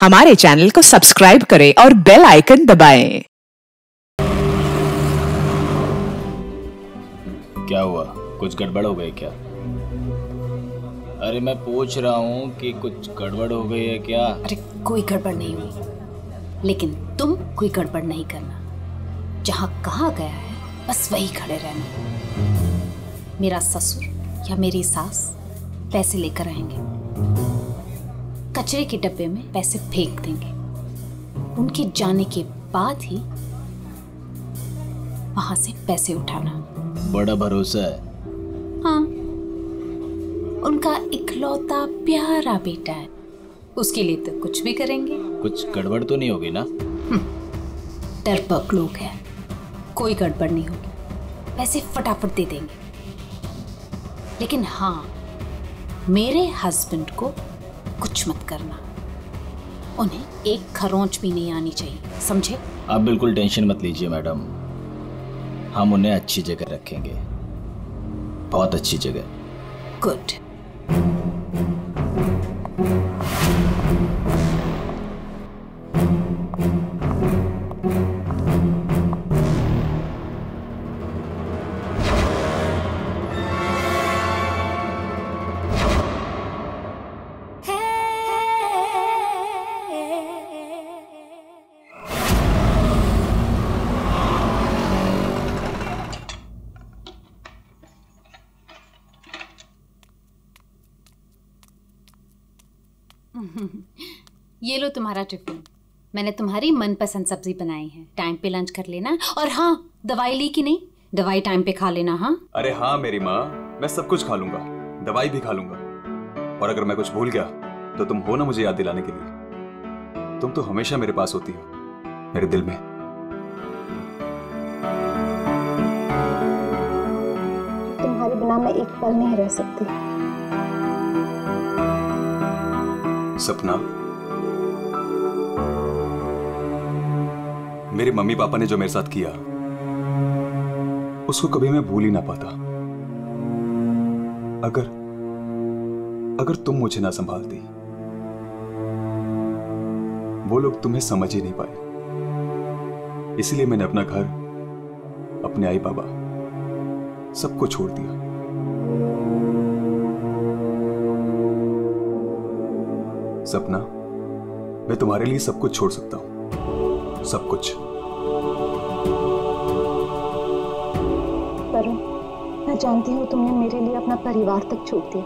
हमारे चैनल को सब्सक्राइब करें और बेल आइकन दबाएं। क्या हुआ? कुछ गड़बड़ हो गई क्या? अरे मैं पूछ रहा हूँ कि कुछ गड़बड़ हो गई है क्या? अरे कोई गड़बड़ नहीं हुई, लेकिन तुम कोई गड़बड़ नहीं करना। जहाँ कहा गया है बस वही खड़े रहना। मेरा ससुर या मेरी सास पैसे लेकर आएंगे, कचरे के डब्बे में पैसे फेंक देंगे। उनके जाने के बाद ही वहां से पैसे उठाना। बड़ा भरोसा है। हाँ, उनका इकलौता प्यारा बेटा है, उसके लिए तो कुछ भी करेंगे। कुछ गड़बड़ तो नहीं होगी ना? डरपोक लोग हैं, कोई गड़बड़ नहीं होगी, पैसे फटाफट दे देंगे। लेकिन हाँ, मेरे हस्बैंड को कुछ मत करना, उन्हें एक खरोंच भी नहीं आनी चाहिए, समझे? आप बिल्कुल टेंशन मत लीजिए मैडम, हम उन्हें अच्छी जगह रखेंगे, बहुत अच्छी जगह। गुड। ये लो तुम्हारा टिफिन, मैंने तुम्हारी मनपसंद सब्जी बनाई है। टाइम पे लंच कर लेना। और हाँ, दवाई ली कि नहीं? दवाई टाइम पे खा लेना। हाँ? अरे हाँ मेरी माँ, मैं सब कुछ खा लूंगा, दवाई भी खा लूंगा। और अगर मैं कुछ भूल गया तो तुम हो ना मुझे याद दिलाने के लिए। तुम तो हमेशा मेरे पास होती हो, मेरे दिल में। तुम्हारे बिना मैं एक पल नहीं रह सकती। सपना, मेरे मम्मी पापा ने जो मेरे साथ किया उसको कभी मैं भूल ही ना पाता। अगर तुम मुझे ना संभालती, वो लोग तुम्हें समझ ही नहीं पाए। इसलिए मैंने अपना घर, अपने आई बाबा, सबको छोड़ दिया। सपना, मैं तुम्हारे लिए सब कुछ छोड़ सकता हूं, सब कुछ। वरुण, मैं जानती हूँ तुमने मेरे लिए अपना परिवार तक छोड़ दिया,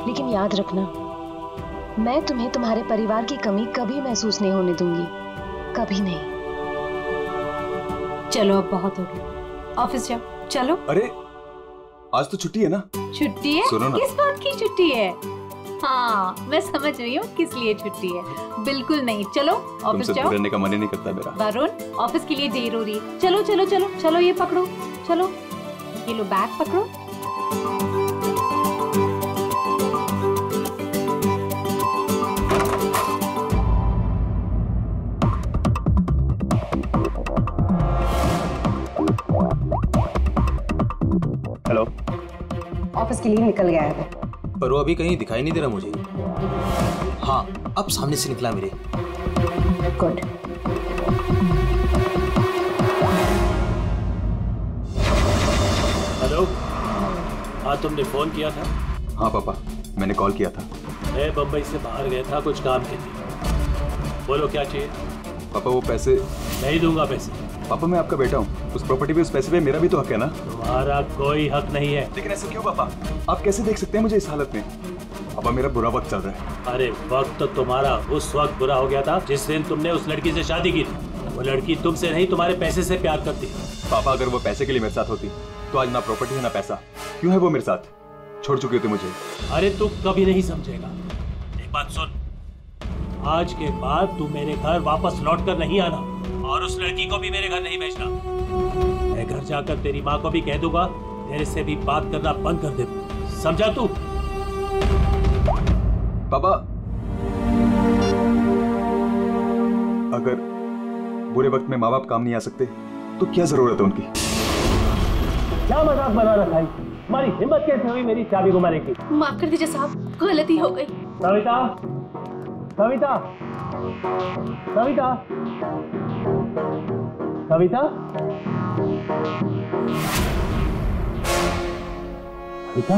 लेकिन याद रखना, मैं तुम्हें तुम्हारे परिवार की कमी कभी महसूस नहीं होने दूंगी, कभी नहीं। चलो अब बहुत हो गया, ऑफिस जाओ। चलो। अरे आज तो छुट्टी है ना? छुट्टी है? सुनो ना। किस बात की छुट्टी है? हाँ, मैं समझ रही हूँ किस लिए छुट्टी है। बिल्कुल नहीं, चलो ऑफिस जाओ। रहने का मन ही नहीं करता मेरा। वरुण, ऑफिस के लिए देर हो रही है। चलो चलो चलो चलो, ये पकड़ो, चलो ये लो, बैग पकड़ो। हेलो। ऑफिस के लिए निकल गया है, पर वो अभी कहीं दिखाई नहीं दे रहा मुझे। हाँ, अब सामने से निकला मेरे। गुड। हेलो। हाँ, तुमने फोन किया था? हाँ पापा, मैंने कॉल किया था। मैं बम्बई से बाहर गया था कुछ काम के लिए। बोलो क्या चाहिए? पापा वो पैसे। नहीं दूंगा पैसे। पापा मैं आपका बेटा हूँ, उस प्रॉपर्टी पे, उस पैसे पे मेरा भी तो हक है ना? तुम्हारा कोई हक नहीं है। लेकिन ऐसे क्यों पापा? आप कैसे देख सकते हैं मुझे इस हालत में? पापा मेरा बुरा वक्त चल रहा है। अरे वक्त तो तुम्हारा उस वक्त बुरा हो गया था जिस दिन तुमने उस लड़की से शादी की थी। वो लड़की तुमसे नहीं, तुम्हारे पैसे से प्यार करती। पापा अगर वो पैसे के लिए मेरे साथ होती तो आज ना प्रॉपर्टी है ना पैसा। क्यों है वो मेरे साथ? छोड़ चुकी होती मुझे। अरे तू कभी नहीं समझेगा। एक बात सुन, आज के बाद तू मेरे घर वापस लौट कर नहीं आना, और उस लड़की को भी मेरे घर नहीं भेजना। मैं घर जाकर तेरी माँ को भी कह दूंगा, तेरे से भी बात करना बंद कर दे। समझा तू? पापा अगर बुरे वक्त में माँ बाप काम नहीं आ सकते तो क्या जरूरत है उनकी? क्या मजाक बना रखा है? हमारी हिम्मत कैसे हुई मेरी चाबी घुमाने की? माफ कर दीजिए साहब, गलती हो गई। सविता, कविता, कविता, कविता, कविता,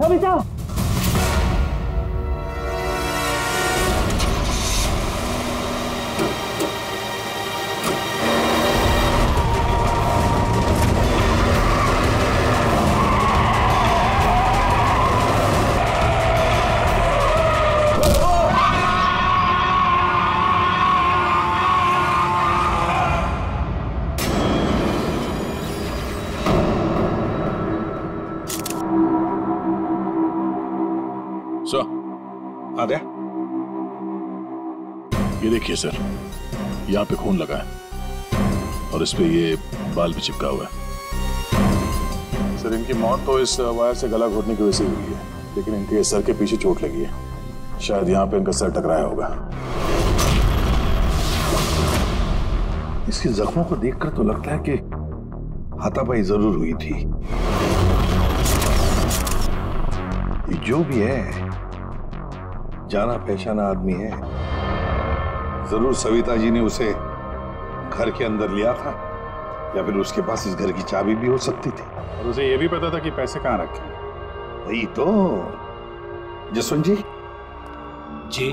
कविता। आ गया। ये देखिए सर, यहाँ पे खून लगा है और इस पे ये बाल भी चिपका हुआ है। सर इनकी मौत तो इस वायर से गला घोटने की वजह से हुई है, लेकिन इनके सर के पीछे चोट लगी है। शायद यहाँ पे इनका सर टकराया होगा। इसके जख्मों को देखकर तो लगता है कि हाथापाई जरूर हुई थी। ये जो भी है जाना पहचाना आदमी है। जरूर सविता जी ने उसे घर के अंदर लिया था, या फिर उसके पास इस घर की चाबी भी हो सकती थी। और उसे यह भी पता था कि पैसे कहाँ रखे। वही तो। जसवंत जी, जी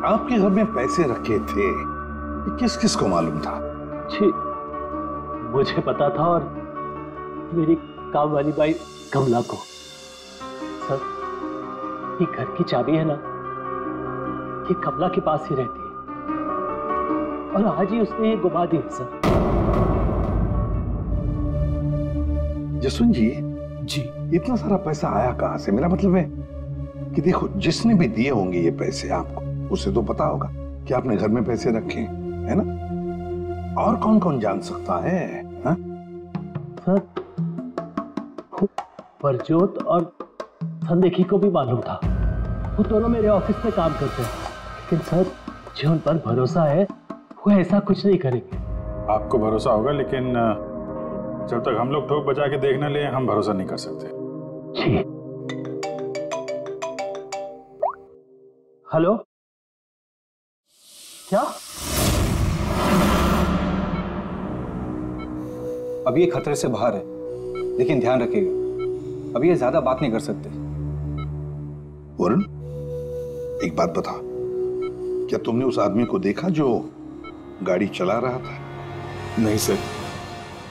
आपके घर में पैसे रखे थे, किस किस को मालूम था? जी मुझे पता था और मेरी काम वाली बाई कमला को। सर ये घर की चाबी है ना, ये कमला के पास ही रहती है और आज ही उसने ये गुमा दी सर। जसवंत जी, इतना सारा पैसा आया कहां से? मेरा मतलब है कि देखो, जिसने भी दिए होंगे ये पैसे आपको, उसे तो पता होगा कि आपने घर में पैसे रखे, है ना? और कौन कौन जान सकता है? हा? सर परजोत और संदेखी को भी मालूम था। वो दोनों मेरे ऑफिस में काम करते हैं, लेकिन सर जो उन पर भरोसा है वो ऐसा कुछ नहीं करेंगे। आपको भरोसा होगा, लेकिन जब तक हम लोग ठोक बजा के देखने ले, हम भरोसा नहीं कर सकते। जी। हेलो, क्या? अभी ये खतरे से बाहर है, लेकिन ध्यान रखिएगा अभी ये ज्यादा बात नहीं कर सकते। वरुण, एक बात बता, क्या तुमने उस आदमी को देखा जो गाड़ी चला रहा था? नहीं सर,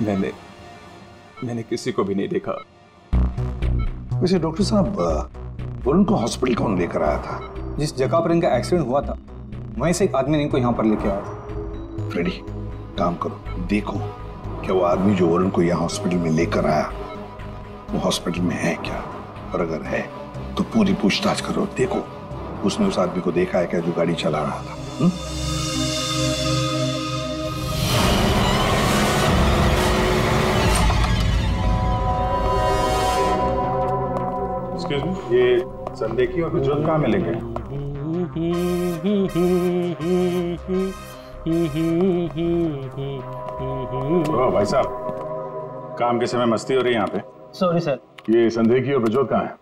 मैंने किसी को भी नहीं देखा। वैसे डॉक्टर साहब, वरुण को हॉस्पिटल कौन लेकर आया था? जिस जगह पर इनका एक्सीडेंट हुआ था वहीं से एक आदमी ने इनको यहाँ पर लेके आया। फ्रेडी, काम करो, देखो क्या वो आदमी जो वरुण को यहाँ हॉस्पिटल में लेकर आया वो हॉस्पिटल में है क्या, और अगर है तो पूरी पूछताछ करो। देखो उसने उस आदमी को देखा है क्या जो गाड़ी चला रहा था? एक्सक्यूज मी, ये संदेखी और प्रज्वल कहाँ मिले गए? ओ भाई साहब, काम के समय मस्ती हो रही है यहाँ पे। Sorry sir. ये संदेखी और प्रज्वल कहाँ है?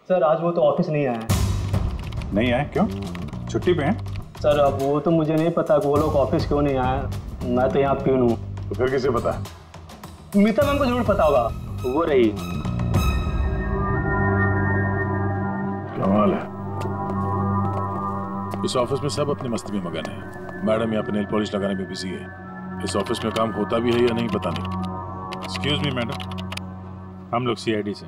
सर आज वो तो ऑफिस नहीं आया है। नहीं आए? क्यों? छुट्टी पे हैं? सर अब वो तो मुझे नहीं पता कि वो लोग ऑफिस क्यों नहीं आए। मैं तो यहाँ प्यून हूँ। तो फिर किसे पता है? मीता मैम को जरूर पता होगा, वो रही। कमाल है, इस ऑफिस में सब अपनी मस्ती में मगन है। मैडम यहाँ पे नेल पॉलिश लगाने में बिजी है। इस ऑफिस में काम होता भी है या नहीं पता नहीं। एक्सक्यूज मी मैडम, हम लोग सीआईडी से।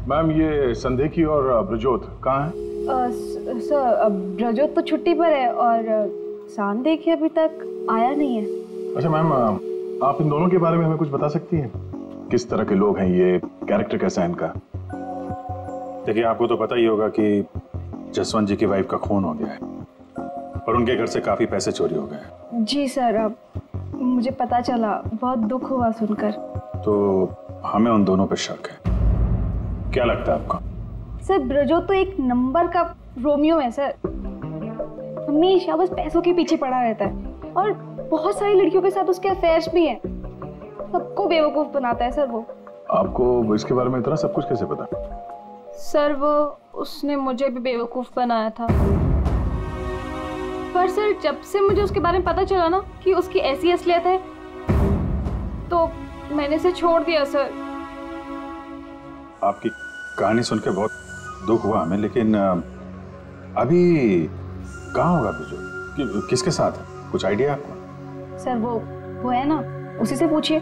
मैम ये संदेखी और ब्रजोत कहाँ हैं? सर ब्रजोत तो छुट्टी पर है और संदेखी अभी तक आया नहीं है। अच्छा मैम, आप इन दोनों के बारे में हमें कुछ बता सकती हैं? किस तरह के लोग हैं ये, कैरेक्टर कैसा है इनका? देखिए आपको तो पता ही होगा कि जसवंत जी की वाइफ का खून हो गया है और उनके घर से काफी पैसे चोरी हो गए। जी सर, अब मुझे पता चला, बहुत दुख हुआ सुनकर। तो हमें उन दोनों पे शक है। क्या लगता है आपको? सर ब्रजोत तो एक नंबर का रोमियो है सर, हमेशा बस पैसों के पीछे पड़ा रहता है और बहुत सारी लड़कियों के साथ उसके अफेयर्स भी हैं। सबको बेवकूफ बनाता है सर वो। आपको इसके बारे में इतना सब कुछ कैसे पता? सर वो उसने मुझे भी बेवकूफ़ बनाया था। पर सर जब से मुझे उसके बारे में पता चला ना कि उसकी ऐसी असलियत है तो मैंने इसे छोड़ दिया सर। आपकी कहानी सुन के बहुत दुख हुआ हमें, लेकिन अभी कहाँ होगा बिजू? किसके साथ है? कुछ आइडिया आपको? सर वो है ना, उसी से पूछिए।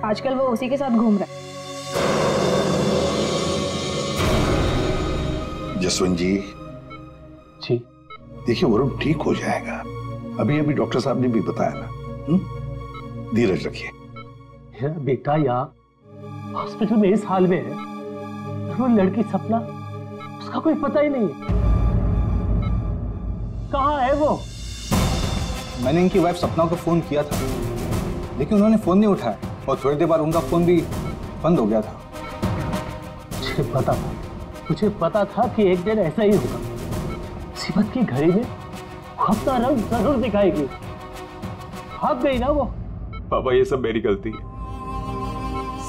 आजकल वो उसी के साथ घूम रहा है। जसवंत जी देखिए वरुण ठीक हो जाएगा। अभी अभी डॉक्टर साहब ने भी बताया ना। धीरज रखिए। बेटा यहाँ हॉस्पिटल में इस हाल में है, वो लड़की सपना, उसका कोई पता ही नहीं है। कहाँ है वो? मैंने इनकी वाइफ सपना को फोन किया था, लेकिन उन्होंने फोन नहीं उठाया और थोड़ी देर बाद उनका फोन भी बंद हो गया था। मुझे पता था कि एक दिन ऐसा ही होगा। मुसीबत की घड़ी में अपना रंग जरूर दिखाएगी। भाग गई ना वो। पापा ये सब मेरी गलती है,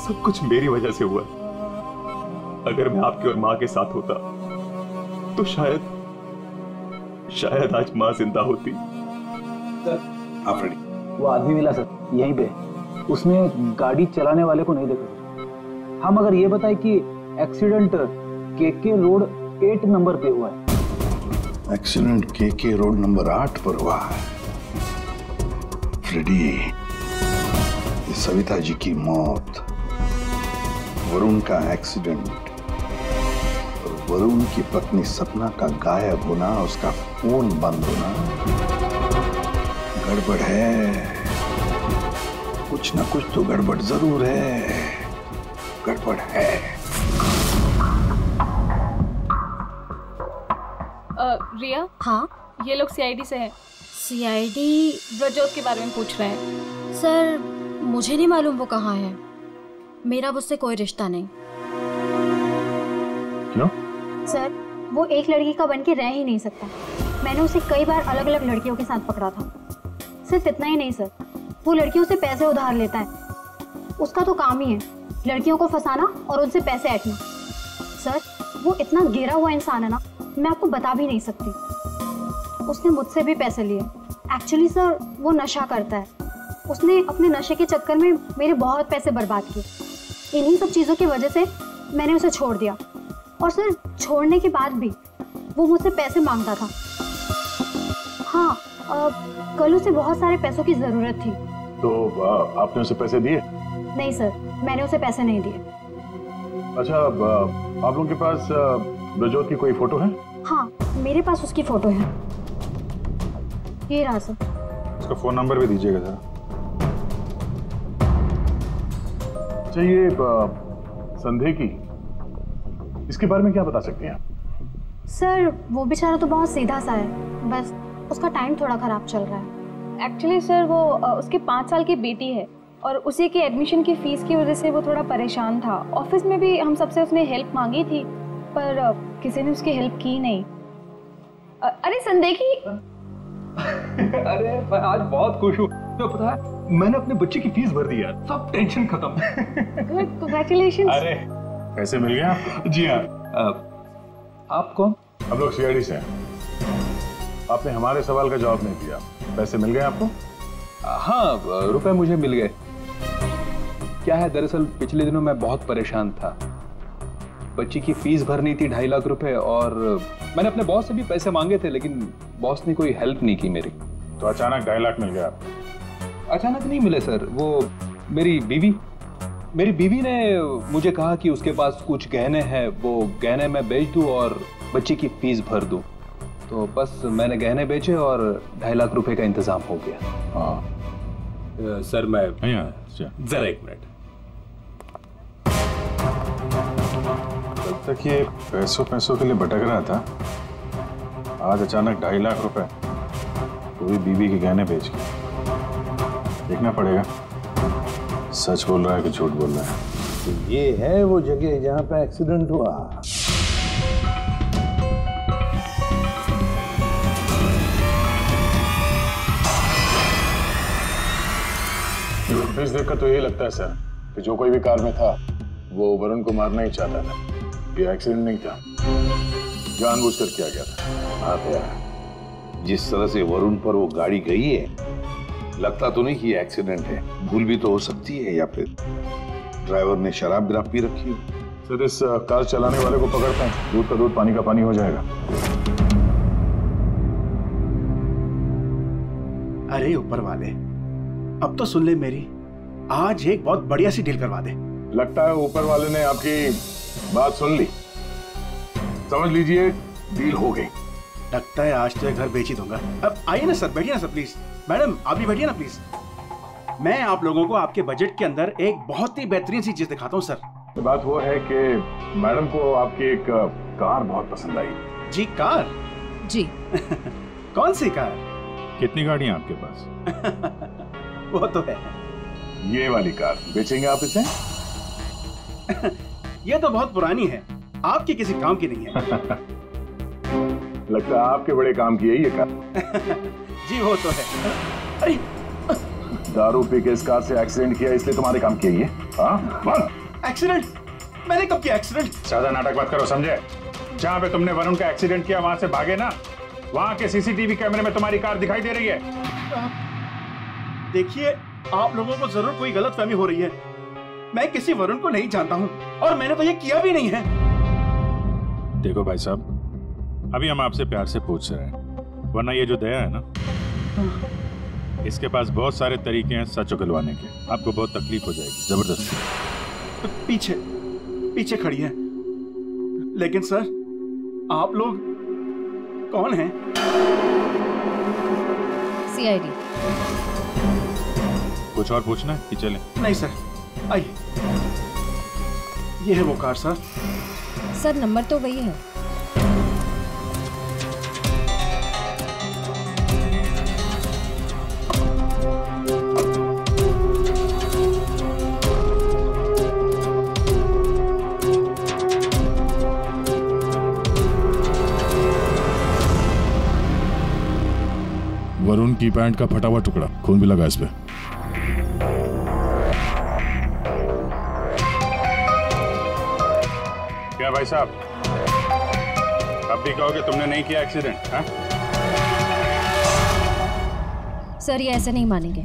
सब कुछ मेरी वजह से हुआ। अगर मैं आपकी और माँ के साथ होता तो शायद आज माँ जिंदा होती। वो आदमी मिला सर यहीं पे, उसने गाड़ी चलाने वाले को नहीं देखा। हम अगर ये बताए कि एक्सीडेंट केके रोड 8 नंबर पे हुआ है। एक्सीडेंट केके रोड नंबर 8 पर हुआ है। फ्रेडी, ये सविता जी की मौत, वरुण का एक्सीडेंट और वरुण की पत्नी सपना का गायब होना, उसका फोन बंद होना, गड़बड़ है। कुछ ना कुछ तो गड़बड़ जरूर है। गड़बड़ है। रिया। हाँ ये लोग सीआईडी से हैं। सीआईडी? ब्रजोत के बारे में पूछ रहे हैं। सर मुझे नहीं मालूम वो कहाँ है, मेरा उससे कोई रिश्ता नहीं। क्यों? सर वो एक लड़की का बन के रह ही नहीं सकता। मैंने उसे कई बार अलग अलग लड़कियों के साथ पकड़ा था। सिर्फ इतना ही नहीं सर, वो लड़कियों से पैसे उधार लेता है। उसका तो काम ही है लड़कियों को फंसाना और उनसे पैसे ऐंठना। सर वो इतना गिरा हुआ इंसान है ना, मैं आपको बता भी नहीं सकती। उसने मुझसे भी पैसे लिए। एक्चुअली सर वो नशा करता है। उसने अपने नशे के चक्कर में मेरे बहुत पैसे बर्बाद किए। इन्हीं सब चीज़ों की वजह से मैंने उसे छोड़ दिया। और सर छोड़ने के बाद भी वो मुझसे पैसे मांगता था। हाँ कल उसे बहुत सारे पैसों की ज़रूरत थी। तो आपने उसे पैसे दिए? नहीं सर, मैंने उसे पैसे नहीं दिए। अच्छा, आप लोगों के पास ब्रजोत की कोई फोटो है? हाँ मेरे पास उसकी फोटो है, ये रहा सर। उसका फोन नंबर भी दीजिएगा जरा। अच्छा ये संदेह की, इसके बारे में क्या बता सकते हैं? सर वो बेचारा तो बहुत सीधा सा है, बस उसका टाइम थोड़ा खराब चल रहा है। एक्चुअली सर वो उसके 5 साल की बेटी है और उसी के एडमिशन की फीस की वजह से वो थोड़ा परेशान था। ऑफिस में भी हम सबसे उसने हेल्प मांगी थी पर किसी ने उसकी हेल्प की नहीं। अरे संदेखी। अरे मैं आज बहुत खुश हूँ। तो पता है मैंने अपने बच्चे की फीस भर दी यार, सब टेंशन खत्म। Good, congratulations. अरे पैसे मिल गए आपको? जी हाँ। आप कौन? हम लोग सीआईडी से हैं। आपने हमारे सवाल का जवाब नहीं दिया। पैसे मिल गए आपको? हाँ रुपए मुझे मिल गए। क्या है दरअसल पिछले दिनों मैं बहुत परेशान था। बच्ची की फीस भरनी थी 2.5 लाख रुपए और मैंने अपने बॉस से भी पैसे मांगे थे, लेकिन बॉस ने कोई हेल्प नहीं की मेरी। तो अचानक 2.5 लाख मिल गया आपको? अचानक नहीं मिले सर, वो मेरी बीवी ने मुझे कहा कि उसके पास कुछ गहने हैं, वो गहने मैं बेच दूं और बच्ची की फीस भर दूं। तो बस मैंने गहने बेचे और 2.5 लाख रुपए का इंतजाम हो गया। हाँ सर मैं जरा 1 मिनट। तब तक ये पैसों के लिए भटक रहा था, आज अचानक 2.5 लाख रुपए, वो भी बीवी के गहने बेच के। देखना पड़ेगा सच बोल रहा है कि झूठ बोल रहा है। तो ये है वो जगह जहां पे एक्सीडेंट हुआ। फुटेज देखकर तो यही लगता है सर कि जो कोई भी कार में था वो वरुण को मारना ही चाहता था। ये एक्सीडेंट नहीं था, जानबूझकर किया गया था। हाँ यार, जिस तरह से वरुण पर वो गाड़ी गई है, लगता तो नहीं कि ये एक्सीडेंट है। भूल भी तो हो सकती है, या फिर ड्राइवर ने शराब विराब पी रखी हो। सर, इस कार चलाने वाले को पकड़ते हैं, दूध का दूध पानी का पानी हो जाएगा। अरे ऊपर वाले, अब तो सुन ले मेरी, आज एक बहुत बढ़िया सी डील करवा दे। लगता है ऊपर वाले ने आपकी बात सुन ली। समझ लीजिए डील हो गई। लगता है आज तो ये घर बेच ही दूंगा। अब आइए ना सर, बैठिए ना सर प्लीज। मैडम आप भी बैठिए ना प्लीज। मैं आप लोगों को आपके बजट के अंदर एक बहुत ही बेहतरीन सी चीज दिखाता हूँ सर। बात वो है कि मैडम को आपकी एक कार बहुत पसंद आई। जी कार? जी। कौन सी कार? कितनी गाड़ियां आपके पास? वो तो है। ये वाली कार बेचेंगे आप इसे? ये तो बहुत पुरानी है, आपकी किसी काम की नहीं है। लगता है आपके बड़े काम की है ये कार। जी वो तो है। अरे दारू पी के इस कार से एक्सीडेंट किया इसलिए तुम्हारे काम की है ये? हाँ? एक्सीडेंट? मैंने कब किया एक्सीडेंट? ज्यादा नाटक मत करो, समझे? जहाँ पे तुमने वरुण का एक्सीडेंट किया वहां से भागे ना, वहां के सीसीटीवी कैमरे में तुम्हारी कार दिखाई दे रही है। देखिए, आप लोगों को जरूर कोई गलतफहमी हो रही है। मैं किसी वरुण को नहीं जानता हूँ और मैंने तो ये किया भी नहीं है। देखो भाई साहब, अभी हम आपसे प्यार से पूछ रहे हैं, वरना ये जो दया है ना, इसके पास बहुत सारे तरीके हैं सच उगलवाने के। आपको बहुत तकलीफ हो जाएगी जबरदस्ती। पीछे पीछे खड़ी है। लेकिन सर, आप लोग कौन हैं? सीआईडी। कुछ और पूछना है कि चलें? नहीं सर, आइए। ये है वो कार सर। सर नंबर तो वही है। वरुण की पैंट का फटा हुआ टुकड़ा, खून भी लगा इस पे। क्या भाई साहब, अब भी कहोगे तुमने नहीं किया एक्सीडेंट? हाँ? सर ये ऐसे नहीं मानेंगे,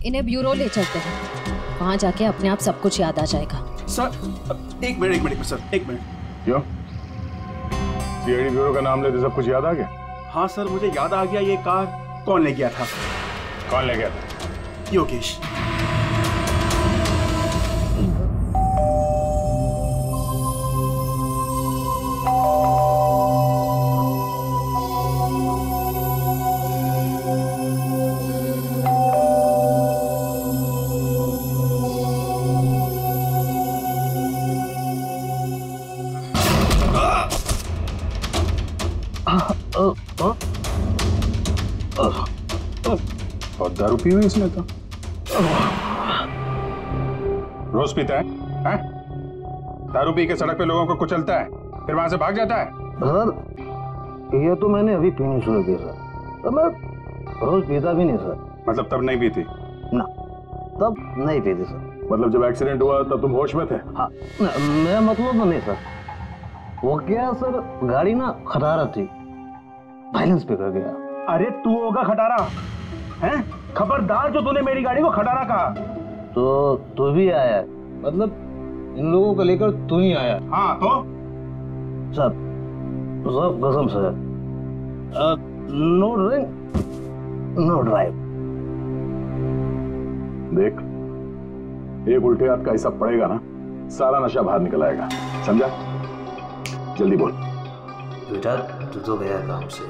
इन्हें ब्यूरो ले चलते हैं, वहां जाके अपने आप सब कुछ याद आ जाएगा। सर एक मिनट सर, एक मिनट। क्यों? सीआईडी ब्यूरो का नाम लेते सब कुछ याद आ गया? हाँ सर, मुझे याद आ गया। ये कार कौन ले गया था? कौन ले गया था? योगेश। और दारू पी हुई इसने तो। रोज पीता है? हैं? दारू पी के सड़क पे लोगों को कुचलता है, फिर वहां से भाग जाता है। सर ये तो मैंने अभी पीनी शुरू की सर, तो मैं रोज पीता भी नहीं सर। मतलब तब नहीं पीती? ना, तब नहीं पीती सर। मतलब जब एक्सीडेंट हुआ तब तुम होश में थे? हाँ, मैं मतलब नहीं सर। वो क्या सर, गाड़ी ना खटारा थी, बैलेंस पे कर गया। अरे तू होगा खटारा हैं? खबरदार जो तूने मेरी गाड़ी को खटारा कहा। तो तू भी आया, मतलब इन लोगों को लेकर तू ही आया? हाँ तो सर, सब कसम sir, no drink no drive. देख, एक उल्टे हाथ का हिस्सा पड़ेगा ना, सारा नशा बाहर निकल आएगा, समझा? जल्दी बोल। बेटा तू तो गया काम से,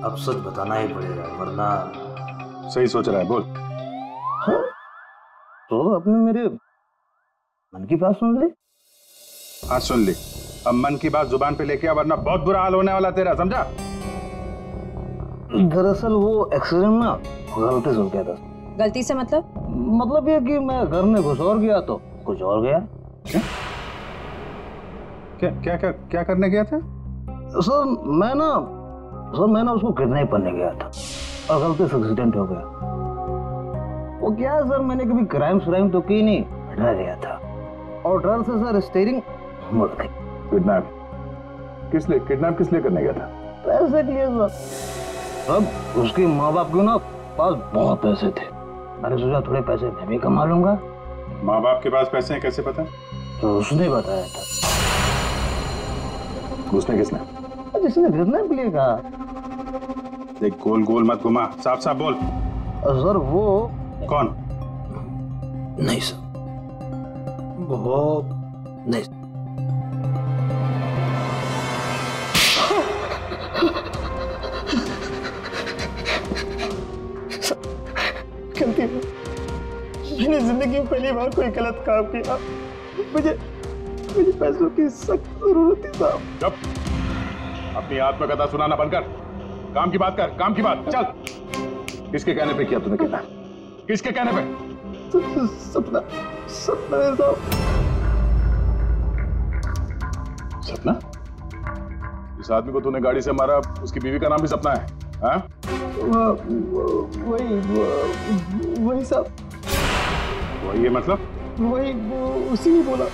अब सच बताना ही पड़ेगा वरना। सही सोच रहा है, बोल। हाँ? तो आपने मेरे मन की बात सुन ली? हाँ सुन ली। अब मन की बात जुबान पे लेके आ, वरना बहुत बुरा हाल होने वाला तेरा, समझा? दरअसल वो एक्सीडेंट ना गलती से हो गया था। गलती से मतलब ये कि मैं घर में घुस और गया तो कुछ और गया। क्या करने गया था? सर मैं ना उसको किडनैप करने गया था और गलती से एक्सीडेंट हो गया। वो क्या है सर, मैंने कभी क्राइम तो की नहीं, डर गया था। और डर से सर स्टीयरिंग मत गई। किडनैप किस लिए करने गया था? पैसे के लिए सर। अब उसके माँ बाप के ना पास बहुत पैसे थे, मैंने सोचा थोड़े पैसे मैं भी कमा लूंगा। माँ बाप के पास पैसे हैं कैसे पता? तो उसने बताया था। उसने किसने? जिसने किडनैप के लिए कहा। देख गोल गोल मत घुमा, साफ साफ बोल। सर वो कौन? नहीं सर, वो नहीं। गलती है, मैंने जिंदगी में पहली बार कोई गलत काम किया। मुझे पैसों की सख्त जरूरत थी साहब। चुप, अपनी आत्मकथा सुनाना बंद कर, काम की बात कर, काम की बात। चल, किसके कहने पे किया तूने किडनैप? किसके कहने पे? सपना है साहब। सपना? इस आदमी को तूने गाड़ी से मारा, उसकी बीवी का नाम भी सपना है? हाँ? वही साहब। वही है मतलब? वही उसी ने बोला।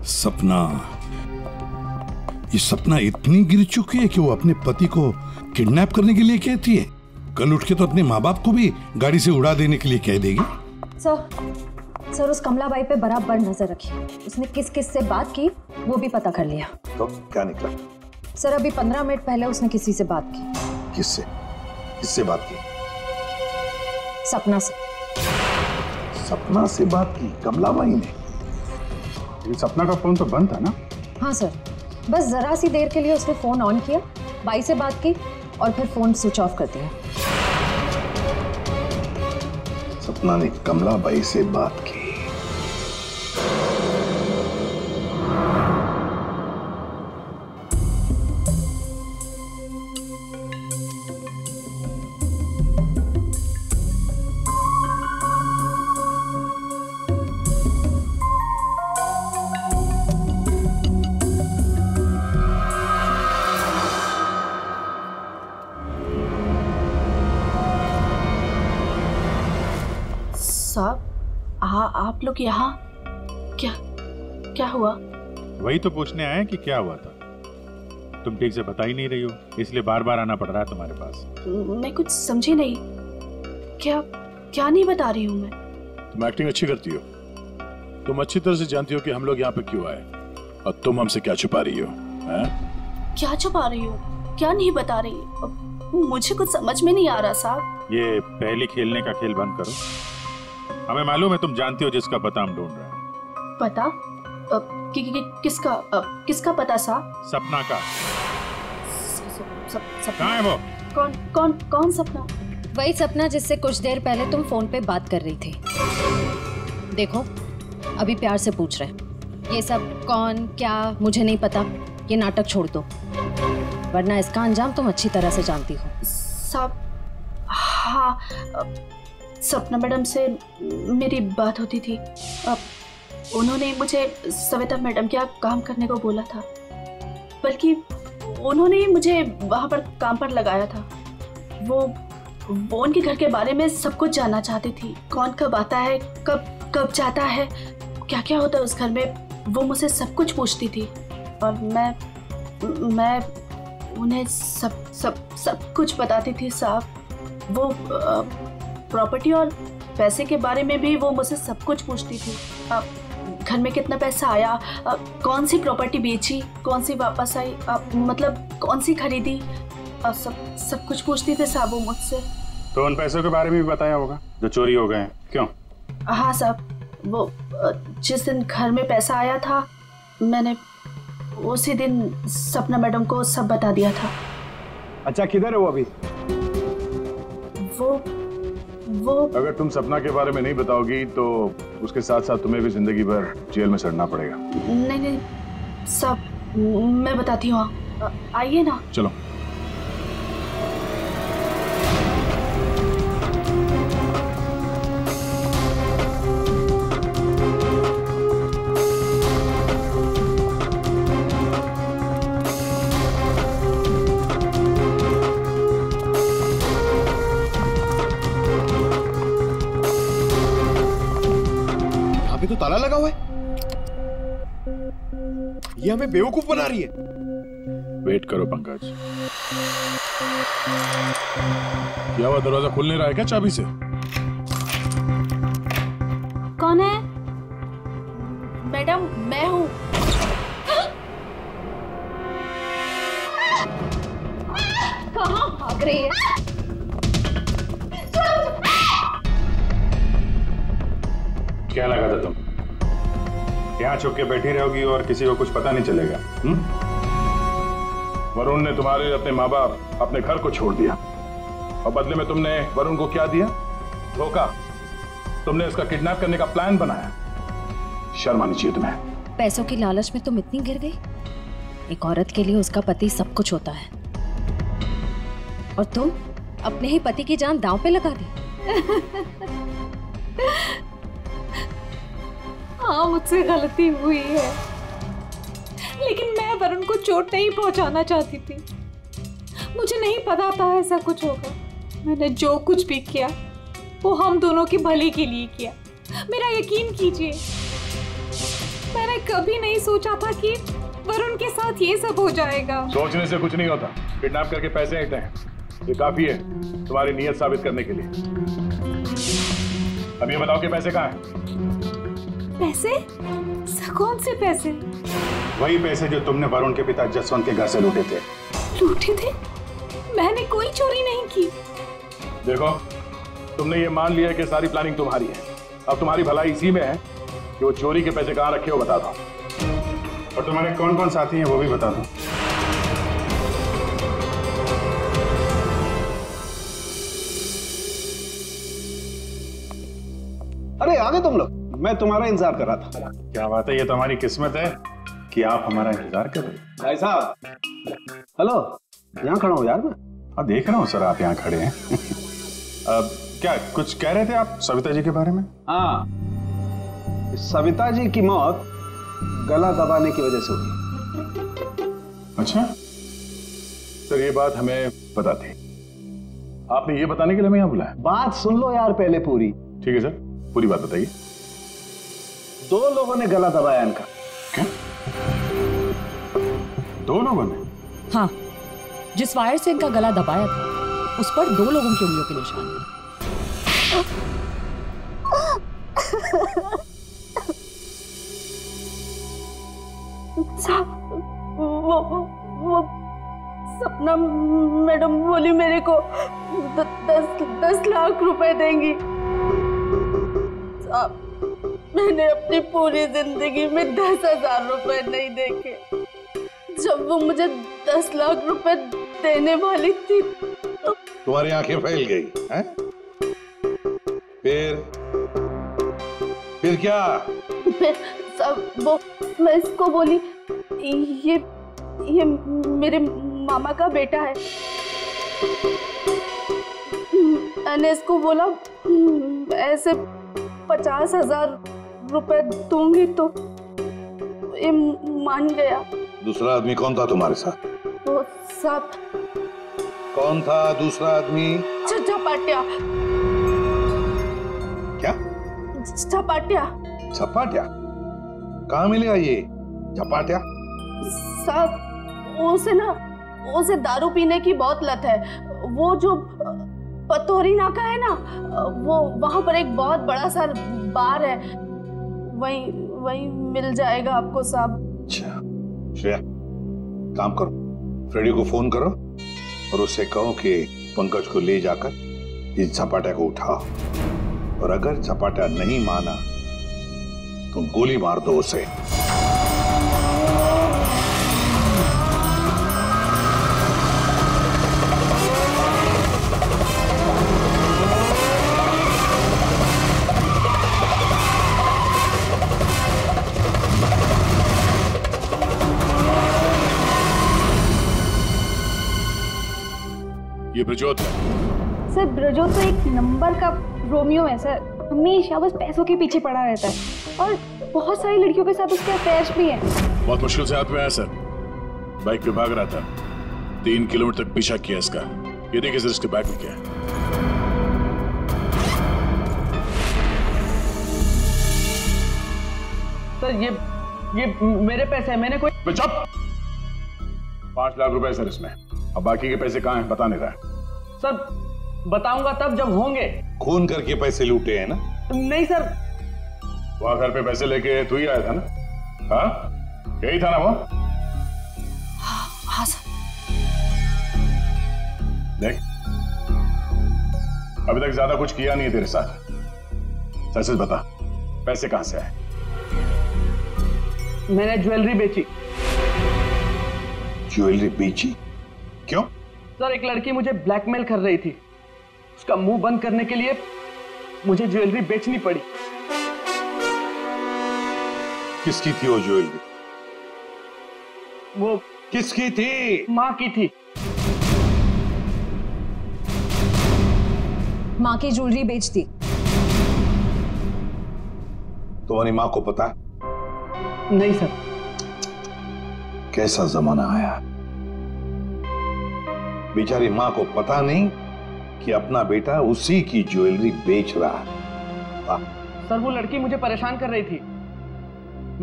सपना, ये सपना इतनी गिर चुकी है कि वो अपने पति को किडनैप करने के लिए कहती है। कल उठ के तो अपने माँ बाप को भी गाड़ी से उड़ा देने के लिए कह देगी। सर उस कमलाबाई पे बराबर नजर रखिए। उसने किस किस से बात की वो भी पता कर लिया। तो क्या निकला? सर अभी 15 मिनट पहले उसने किसी से बात की। किससे? किससे बात की? सपना से। सपना से बात की कमलाबाई ने? सपना का फोन तो बंद था ना? हाँ सर, बस जरा सी देर के लिए उसने फोन ऑन किया, बाई से बात की और फिर फोन स्विच ऑफ कर दिया। सपना ने कमलाबाई से बात की। आप लोग यहाँ क्या हुआ? वही तो पूछने आए कि क्या हुआ था। तुम ठीक से बता ही नहीं रही हो, इसलिए बार बार आना पड़ रहा है तुम्हारे पास। मैं कुछ समझी नहीं। क्या नहीं बता रही हूँ मैं। तुम एक्टिंग अच्छी करती हो। तुम अच्छी तरह से जानती हो कि हम लोग यहाँ पे क्यों आए, और तुम हमसे क्या छुपा रही हो? क्या छुपा रही हो? क्या नहीं बता रही? मुझे कुछ समझ में नहीं आ रहा साहब। ये पहले खेलने का खेल बंद करो। हमें मालूम है तुम जानती हो जिसका पता हम ढूंढ रहे हैं। पता? किसका पता साहब? सपना का। कहाँ है वो? कौन सपना? वही सपना जिससे कुछ देर पहले तुम फोन पे बात कर रही थी। देखो अभी प्यार से पूछ रहे हैं। ये सब कौन क्या मुझे नहीं पता, ये नाटक छोड़ दो, वरना इसका अंजाम तुम अच्छी तरह से जानती हो। साहब हाँ, सपना मैडम से मेरी बात होती थी। उन्होंने मुझे सविता मैडम के यहाँ काम करने को बोला था, बल्कि उन्होंने ही मुझे वहाँ पर काम पर लगाया था। वो उनके घर के बारे में सब कुछ जानना चाहती थी। कौन कब आता है, कब जाता है, क्या क्या होता है उस घर में, वो मुझसे सब कुछ पूछती थी। और मैं उन्हें सब कुछ बताती थी साहब। वो प्रॉपर्टी और पैसे के बारे में भी वो मुझसे सब कुछ पूछती थी। घर में कितना पैसा आया, कौन सी प्रॉपर्टी बेची, कौन सी वापस आई, मतलब कौन सी खरीदी, सब कुछ पूछती थी साहब वो मुझसे। तो उन पैसों के बारे में भी बताया होगा जो चोरी हो गए हैं, क्यों? हाँ साहब, वो जिस दिन घर में पैसा आया था मैंने उसी दिन सपना मैडम को सब बता दिया था। अच्छा किधर है वो अभी? वो अगर तुम सपना के बारे में नहीं बताओगी तो उसके साथ साथ तुम्हें भी जिंदगी भर जेल में सड़ना पड़ेगा। नहीं सब मैं बताती हूँ, आइए ना। चलो। पे तो ताला लगा हुआ है। ये हमें बेवकूफ बना रही है। वेट करो पंकज। क्या हुआ, दरवाजा खुल नहीं रहा है क्या चाबी से? कौन है? मैडम मैं हूं। कहाँ भाग रही है? क्या लगा था तुम यहाँ छुप के बैठी रहोगी और किसी को कुछ पता नहीं चलेगा? वरुण ने तुम्हारे अपने माँ बाप अपने घर को छोड़ दिया और बदले में तुमने वरुण को क्या दिया? धोखा। तुमने उसका किडनैप करने का प्लान बनाया। शर्म आनी चाहिए तुम्हें। पैसों की लालच में तुम इतनी गिर गई? एक औरत के लिए उसका पति सब कुछ होता है और तुम अपने ही पति की जान दांव पे लगा दी। हाँ मुझसे गलती हुई है, लेकिन मैं वरुण को चोट नहीं पहुंचाना चाहती थी। मुझे नहीं पता था ऐसा कुछ होगा। मैंने जो कुछ भी किया वो हम दोनों के भले के लिए किया। मेरा यकीन कीजिए, मैंने कभी नहीं सोचा था कि वरुण के साथ ये सब हो जाएगा। सोचने से कुछ नहीं होता। किडनैप करके पैसे आते हैं, ये काफी है तुम्हारी नीयत साबित करने के लिए। अब ये बताओ कि पैसे कहाँ हैं? पैसे? कौन से पैसे? वही पैसे जो तुमने वरुण के पिता जसवंत के घर से लूटे थे। लूटे थे? मैंने कोई चोरी नहीं की। देखो, तुमने ये मान लिया कि सारी प्लानिंग तुम्हारी है। अब तुम्हारी भलाई इसी में है कि वो चोरी के पैसे कहाँ रखे हो बता दो, और तुम्हारे कौन कौन साथी हैं वो भी बता दो। अरे आ गए तुम लोग, मैं तुम्हारा इंतजार कर रहा था। क्या बात है, ये तो हमारी किस्मत है कि आप हमारा इंतजार कर रहे हैं। भाई साहब, हेलो, यहाँ खड़ा हूँ यार मैं। हाँ देख रहा हूँ सर, आप यहाँ खड़े हैं। अब क्या कुछ कह रहे थे आप सविता जी के बारे में? हाँ, सविता जी की मौत गला दबाने की वजह से हुई। अच्छा सर, ये बात हमें पता थी। आपने ये बताने के लिए हमें यहाँ बुलाया? बात सुन लो यार पहले पूरी। ठीक है सर, पूरी बात बताइए। 2 लोगों ने गला दबाया इनका। क्या? 2 लोगों ने? हाँ, जिस वायर से इनका गला दबाया था उस पर 2 लोगों की उंगलियों के निशान थे। वो सपना मैडम बोली मेरे को 10 लाख रुपए देंगी। मैंने अपनी पूरी जिंदगी में 10,000 रुपए नहीं देखे। जब वो मुझे 10 लाख रुपए देने वाली थी तो तुम्हारी आंखें फैल गई हैं? फिर क्या? मैं इसको बोली ये मेरे मामा का बेटा है। मैंने इसको बोला ऐसे 50,000 रुपए दूंगी तो ये मान गया। दूसरा आदमी कौन था तुम्हारे साथ? वो सब कौन था दूसरा आदमी? झपाटिया। क्या? झपाटिया। झपाटिया? कहाँ मिलेगा ये झपाटिया? साहब उसे दारू पीने की बहुत लत है। वो जो पतोरी नाका है ना, वो वहां पर एक बहुत बड़ा सा बार है, वही मिल जाएगा आपको साहब। अच्छा श्रेया, काम करो, फ्रेडी को फोन करो और उससे कहो कि पंकज को ले जाकर इस झपाटा को उठाओ, और अगर झपाटा नहीं माना तो गोली मार दो उसे। ये ब्रजोत है सर। ब्रजोत तो एक नंबर का रोमियो है सर, हमेशा बस पैसों के पीछे पड़ा रहता है और बहुत सारी लड़कियों के साथ उसके अफेयर्स भी हैं। बहुत मुश्किल से हाथ में आया सर, बाइक पे भाग रहा था, 3 किलोमीटर तक पीछा किया इसका। ये देखिए सर, इसके बैग में क्या है। सर ये मेरे पैसे हैं, मैंने कोई। चुप। 5 लाख रुपए सर इसमें। अब बाकी के पैसे कहाँ हैं बता नहीं रहा है। सर बताऊंगा तब जब होंगे। खून करके पैसे लूटे हैं ना? नहीं सर। वहां घर पे पैसे लेके तू ही आया था ना? हाँ यही था ना वो? हाँ सर। देख अभी तक ज्यादा कुछ किया नहीं है तेरे साथ। सच सच बता पैसे कहां से आए? मैंने ज्वेलरी बेची। ज्वेलरी बेची? क्यों? सर एक लड़की मुझे ब्लैकमेल कर रही थी, उसका मुंह बंद करने के लिए मुझे ज्वेलरी बेचनी पड़ी। किसकी थी वो ज्वेलरी? वो किसकी थी? माँ की थी। माँ की ज्वेलरी बेच दी। तुम्हारी माँ को पता? नहीं सर। कैसा जमाना आया, बेचारी माँ को पता नहीं कि अपना बेटा उसी की ज्वेलरी बेच रहा है। सर वो लड़की मुझे परेशान कर रही थी,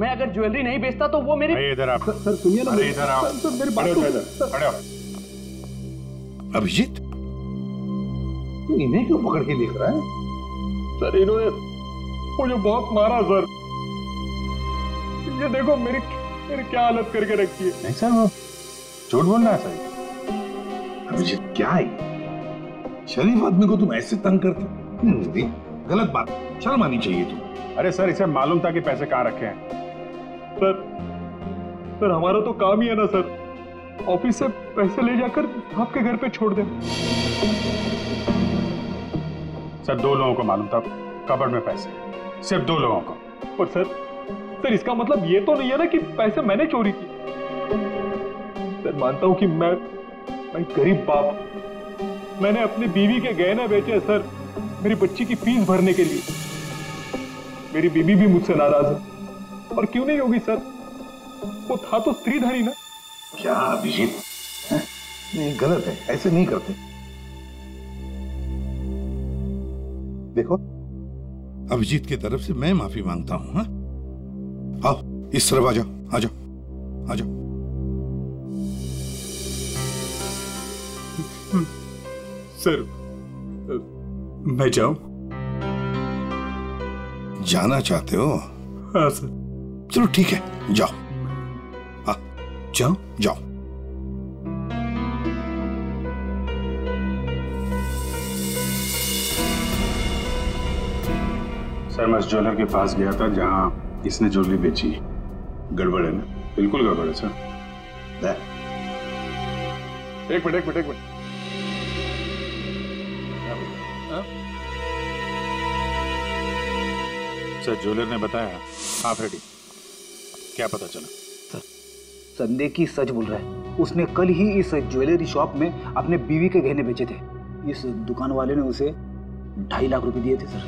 मैं अगर ज्वेलरी नहीं बेचता तो वो मेरी। इधर आप। सर सुनिए ना, अरे इधर आओ। सर मेरी बात खड़े हो। अभिजीत तू इन्हें क्यों पकड़ के लिख रहा है? सर इन्होंने मुझे बहुत मारा सर। ये देखो मेरी क्या हालत करके रखी है। नहीं सर वो झूठ बोल रहा है सर। अभिजीत क्या है, शरीफ आदमी को तुम ऐसे तंग करते? गलत बात, शर्म आनी चाहिए तुम। अरे सर इसे मालूम था कि पैसे कहाँ रखे हैं। सर हमारा तो काम ही है ना सर, ऑफिस से पैसे ले जाकर आपके घर पे छोड़ दें। सर 2 लोगों को मालूम था कबर्ड में पैसे, सिर्फ 2 लोगों को। पर सर इसका मतलब ये तो नहीं है ना कि पैसे मैंने चोरी की। सर मानता हूं कि मैं गरीब बाप, मैंने अपनी बीवी के गहने बेचे सर मेरी बच्ची की फीस भरने के लिए। मेरी बीवी भी मुझसे नाराज है, और क्यों नहीं होगी सर, वो था तो स्त्रीधनी ना। क्या अभिजीत, नहीं गलत है, ऐसे नहीं करते। देखो अभिजीत की तरफ से मैं माफी मांगता हूं। हाँ आओ इस तरफ आ जाओ, आ जाओ, आ जाओ। सर मैं जाऊं? जाना चाहते हो? हाँ सर। चलो ठीक है जाओ। जाओ जाओ। सर मैं उस ज्वेलर के पास गया था जहां इसने ज्वेलरी बेची। गड़बड़ है ना? बिल्कुल गड़बड़ है सर। एक मिनट। सर ज्वेलर ने बताया आप रेडी, क्या पता चला? सर संदेह की सच बोल रहा है, उसने कल ही इस ज्वेलरी शॉप में अपने बीवी के गहने बेचे थे। इस दुकान वाले ने उसे 2.5 लाख रुपए दिए थे सर।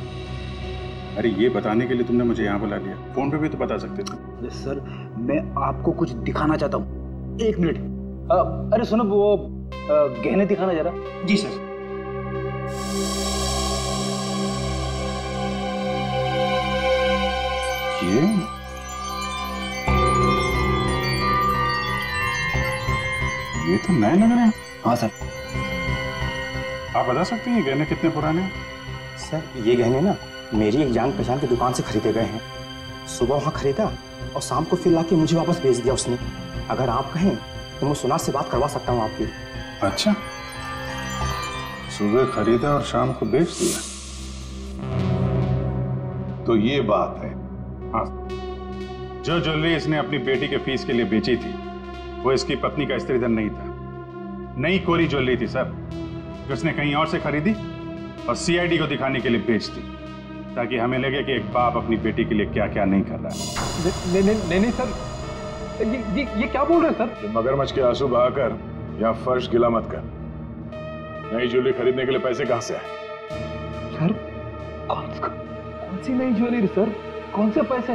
अरे ये बताने के लिए तुमने मुझे यहाँ बुला लिया, फोन पे भी तो बता सकते थे। अरे सर मैं आपको कुछ दिखाना चाहता हूँ, 1 मिनट। अरे सुनो वो गहने दिखाना जरा। जी सर। ये तो नए लग रहे हैं। हाँ सर। आप बता सकते हैं गहने कितने पुराने हैं? सर ये गहने ना मेरी एक जान पहचान की दुकान से खरीदे गए हैं। सुबह वहाँ खरीदा और शाम को फिर लाके मुझे वापस भेज दिया उसने। अगर आप कहें तो मैं सुनार से बात करवा सकता हूँ आपकी। अच्छा, सुबह खरीदा और शाम को बेच दिया, तो ये बात है। हाँ, जो ज्वेलरी इसने अपनी बेटी के फीस के लिए बेची थी वो इसकी पत्नी का स्त्रीधन नहीं था, नई कोरी ज्वेलरी थी सर, जो उसने कहीं और से खरीदी और सीआईडी को दिखाने के लिए बेच दी, ताकि हमें लगे कि एक बाप अपनी बेटी के लिए क्या क्या नहीं कर रहा है। नहीं सर, ये क्या बोल रहे हैं सर? मगरमच्छ के आंसू बहाकर यहाँ फर्श गिला मत कर। नई ज्वेलरी खरीदने के लिए पैसे कहाँ से आए? सर कौन सी नई ज्वेलरी सर, कौन से पैसे?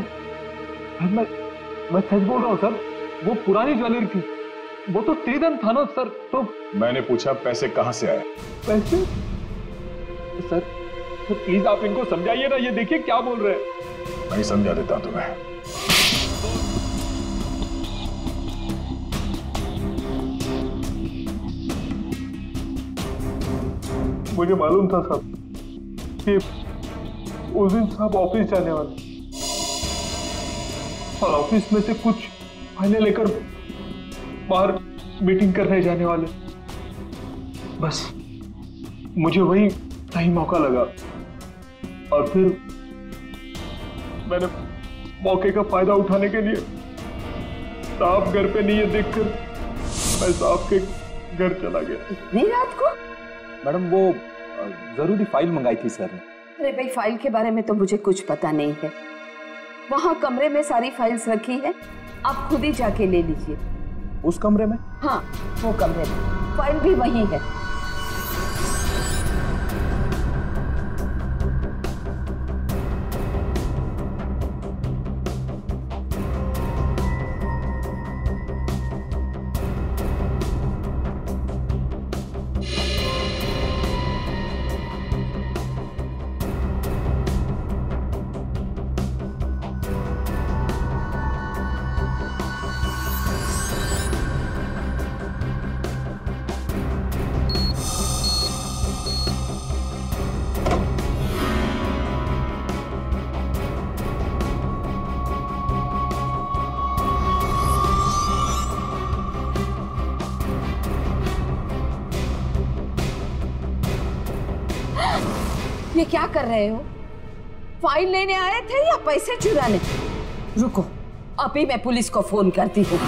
मैं सच बोल रहा हूँ सर, वो पुरानी ज्वेलरी थी, वो तो स्त्रीधन था ना सर। तो मैंने पूछा पैसे कहाँ से आए? पैसे? सर प्लीज आप इनको समझाइए ना, ये देखिए क्या बोल रहे हैं। मैं समझा देता तुम्हें। मुझे मालूम था साहब कि उस दिन साहब ऑफिस जाने वाले और ऑफिस में से कुछ फाइलें लेकर बाहर मीटिंग करने जाने वाले। बस मुझे वही सही मौका लगा और फिर मैंने मौके का फायदा उठाने के लिए साहब घर पे नहीं है देखकर मैं साहब के घर चला गया। इतनी रात को? मैडम वो जरूरी फाइल मंगाई थी सर ने। अरे भाई, फाइल के बारे में तो मुझे कुछ पता नहीं है। वहाँ कमरे में सारी फाइल्स रखी है, आप खुद ही जाके ले लीजिए। उस कमरे में? हाँ, वो कमरे में फाइल भी वही है। ये क्या कर रहे हो? फाइल लेने आए थे या पैसे चुराने? रुको, अभी मैं पुलिस को फोन करती हूँ।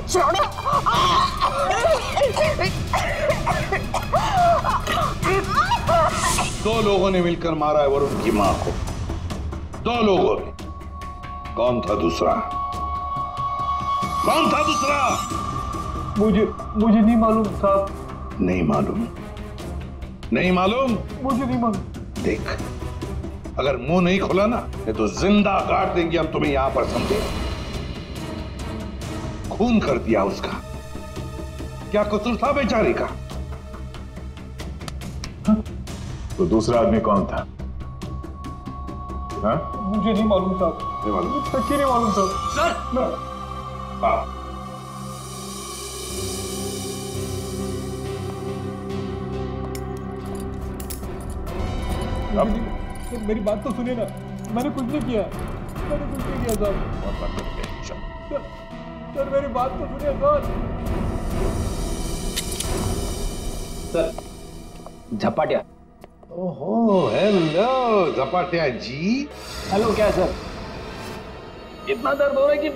छोड़ो। दो लोगों ने मिलकर मारा है वरुण की मां को। दो लोगों ने। कौन था दूसरा? कौन था दूसरा? मुझे नहीं मालूम साहब। नहीं मालूम? नहीं मालूम? मुझे नहीं मालूम। देख, अगर मुंह नहीं खोला ना तो जिंदा काट देंगे हम तुम्हें यहां पर, समझे? खून कर दिया उसका। क्या कसूर था बेचारी का? तो दूसरा आदमी कौन था? हाँ? मुझे नहीं मालूम साहब। नहीं मालूम? सच्ची नहीं मालूम साहब। सर! हाँ। मेरी बात तो सुनिए ना, मैंने कुछ नहीं किया। मैंने कुछ नहीं किया साहब। सर मेरी बात तो सुनिए सर। झपाटिया। ओहो, हेलो झपाटिया जी। हेलो, क्या सर? इतना दर्द हो रहा है कि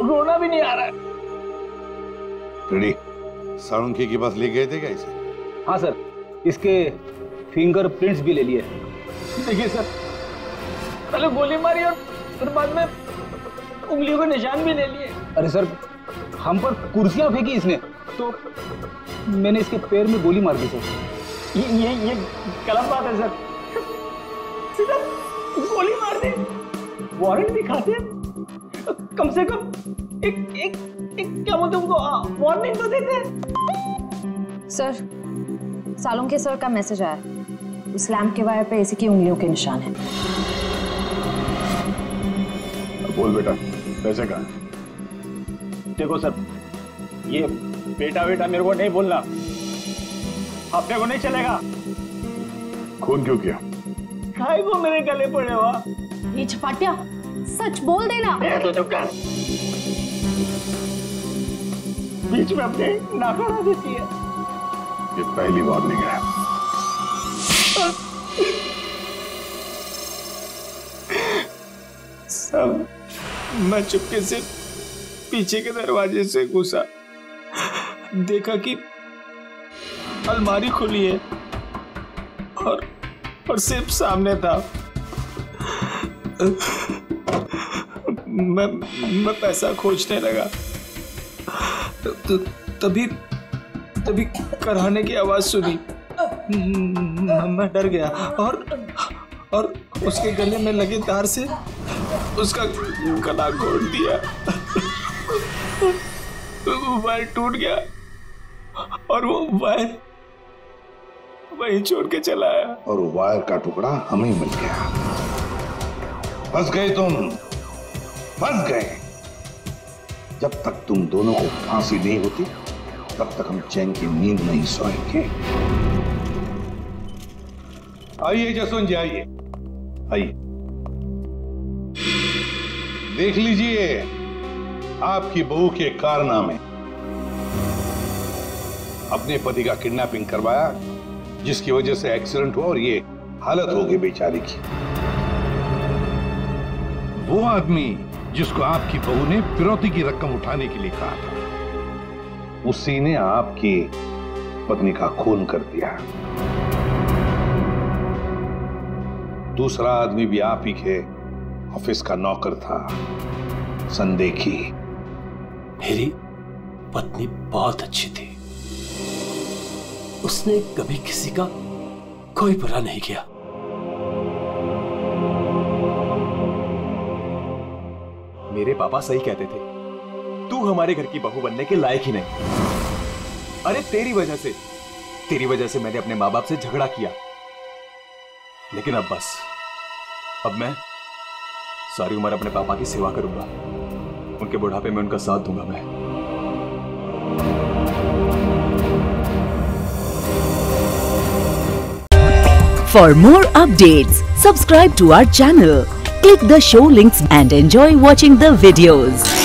रोना भी नहीं आ रहा है। रेडी? साळुंखे के पास ले गए थे क्या इसे? हाँ सर, इसके फिंगरप्रिंट्स भी ले लिए। देखिए सर, पहले गोली मारी और फिर बाद में उंगलियों के निशान भी ले लिए। अरे सर, हम पर कुर्सियां फेंकी इसने, तो मैंने इसके पैर में गोली मार दी सर। ये गलत बात है सर। सीधा गोली मार दी। वारंट दिखाते, कम से कम एक क्या बोलते उनको वार्निंग तो देते। सर, साळुंखे सर का मैसेज आया। उस लैंप के वायर पे इसी की उंगलियों के निशान है। बोल बेटा, पैसे कहाँ? देखो सर, ये बेटा बेटा मेरे को नहीं बोलना, अपने को नहीं चलेगा। खून क्यों किया? खाए को मेरे गले पड़े हुआ। ये झपाटिया, सच बोल देना। तो चुप कर। बीच में अपने नाक अड़ा देती है। ये पहली वार्निंग है। सब मैं चुपके से पीछे के दरवाजे से घुसा, देखा कि अलमारी खुली है और सिर्फ सामने था। मैं पैसा खोजने लगा, तभी कराहने की आवाज सुनी। मैं डर गया और उसके गले में लगे तार से उसका गला घोट दिया। वायर टूट गया और वो वहीं छोड़ के चला आया। और वायर का टुकड़ा हमें मिल गया। फंस गए तुम, फंस गए। जब तक तुम दोनों को फांसी नहीं होती तब तक हम चैन की नींद नहीं सोएंगे। आइए जसवंत जी, आइए आइए। देख लीजिए आपकी बहू के कारनामे। अपने पति का किडनैपिंग करवाया, जिसकी वजह से एक्सीडेंट हुआ और ये हालत हो गई बेचारी की। वो आदमी जिसको आपकी बहू ने फिरौती की रकम उठाने के लिए कहा था, उसी ने आपकी पत्नी का खून कर दिया। दूसरा आदमी भी आप ही के ऑफिस का नौकर था, संदेखी। मेरी पत्नी बहुत अच्छी थी, उसने कभी किसी का कोई बुरा नहीं किया। मेरे पापा सही कहते थे, तू हमारे घर की बहू बनने के लायक ही नहीं। अरे तेरी वजह से मैंने अपने माँ बाप से झगड़ा किया। लेकिन अब बस, अब मैं सारी उम्र अपने पापा की सेवा करूंगा। उनके बुढ़ापे में उनका साथ दूंगा मैं। For more updates, subscribe to our channel, click the show links and enjoy watching the videos.